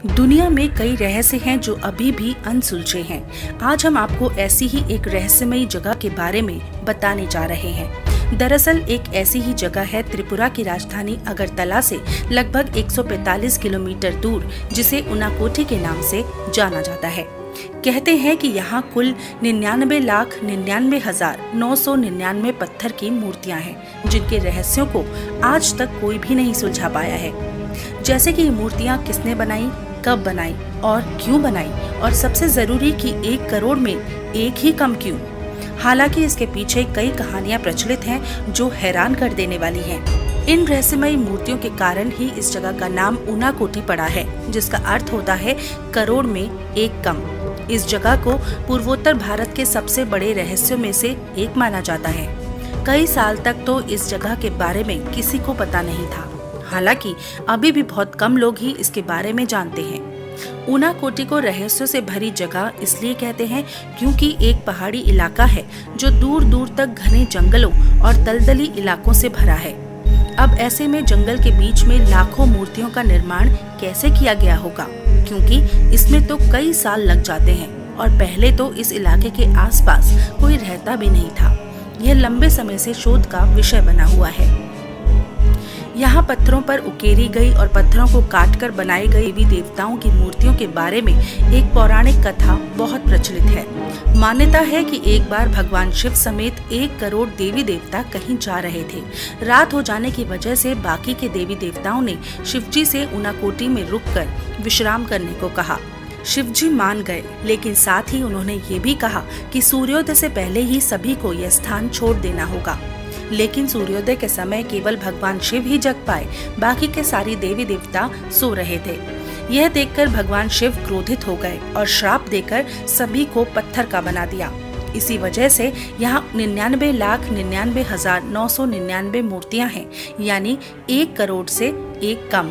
दुनिया में कई रहस्य हैं जो अभी भी अनसुलझे हैं। आज हम आपको ऐसी ही एक रहस्यमयी जगह के बारे में बताने जा रहे हैं। दरअसल एक ऐसी ही जगह है त्रिपुरा की राजधानी अगरतला से लगभग 145 किलोमीटर दूर, जिसे उनाकोटी के नाम से जाना जाता है। कहते हैं कि यहाँ कुल 99,99,999 पत्थर की मूर्तियाँ हैं, जिनके रहस्यों को आज तक कोई भी नहीं सुलझा पाया है। जैसे कि ये मूर्तियाँ किसने बनाई, कब बनाई और क्यों बनाई, और सबसे जरूरी कि 1 करोड़ में एक ही कम क्यों। हालांकि इसके पीछे कई कहानियां प्रचलित हैं जो हैरान कर देने वाली हैं। इन रहस्यमयी मूर्तियों के कारण ही इस जगह का नाम उनाकोटी पड़ा है, जिसका अर्थ होता है करोड़ में एक कम। इस जगह को पूर्वोत्तर भारत के सबसे बड़े रहस्यों में से एक माना जाता है। कई साल तक तो इस जगह के बारे में किसी को पता नहीं था। हालांकि अभी भी बहुत कम लोग ही इसके बारे में जानते हैं। उनाकोटी को रहस्यों से भरी जगह इसलिए कहते हैं क्योंकि एक पहाड़ी इलाका है जो दूर दूर तक घने जंगलों और दलदली इलाकों से भरा है। अब ऐसे में जंगल के बीच में लाखों मूर्तियों का निर्माण कैसे किया गया होगा, क्योंकि इसमें तो कई साल लग जाते हैं और पहले तो इस इलाके के आसपास कोई रहता भी नहीं था। यह लंबे समय से शोध का विषय बना हुआ है। यहाँ पत्थरों पर उकेरी गई और पत्थरों को काटकर बनाए गए देवी देवताओं की मूर्तियों के बारे में एक पौराणिक कथा बहुत प्रचलित है। मान्यता है कि एक बार भगवान शिव समेत 1 करोड़ देवी देवता कहीं जा रहे थे। रात हो जाने की वजह से बाकी के देवी देवताओं ने शिवजी से उनाकोटी में रुककर विश्राम करने को कहा। शिवजी मान गए, लेकिन साथ ही उन्होंने ये भी कहा कि सूर्योदय से पहले ही सभी को यह स्थान छोड़ देना होगा। लेकिन सूर्योदय के समय केवल भगवान शिव ही जग पाए, बाकी के सारी देवी देवता सो रहे थे। यह देखकर भगवान शिव क्रोधित हो गए और श्राप देकर सभी को पत्थर का बना दिया। इसी वजह से यहाँ 99,99,999 मूर्तियाँ हैं, यानी 1 करोड़ से एक कम।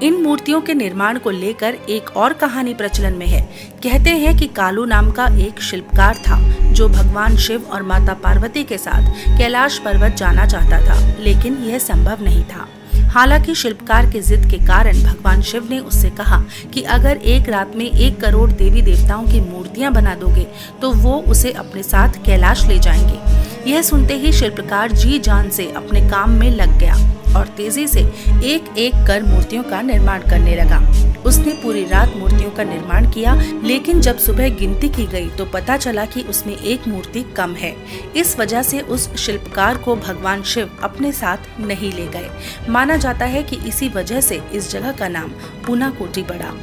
इन मूर्तियों के निर्माण को लेकर एक और कहानी प्रचलन में है। कहते हैं कि कालू नाम का एक शिल्पकार था जो भगवान शिव और माता पार्वती के साथ कैलाश पर्वत जाना चाहता था, लेकिन यह संभव नहीं था। हालांकि शिल्पकार के जिद के कारण भगवान शिव ने उससे कहा कि अगर एक रात में 1 करोड़ देवी देवताओं की मूर्तियां बना दोगे तो वो उसे अपने साथ कैलाश ले जाएंगे। यह सुनते ही शिल्पकार जी जान से अपने काम में लग गया और तेजी से एक एक कर मूर्तियों का निर्माण करने लगा। उसने पूरी रात मूर्तियों का निर्माण किया, लेकिन जब सुबह गिनती की गई तो पता चला कि उसमें एक मूर्ति कम है। इस वजह से उस शिल्पकार को भगवान शिव अपने साथ नहीं ले गए। माना जाता है कि इसी वजह से इस जगह का नाम उनाकोटी पड़ा।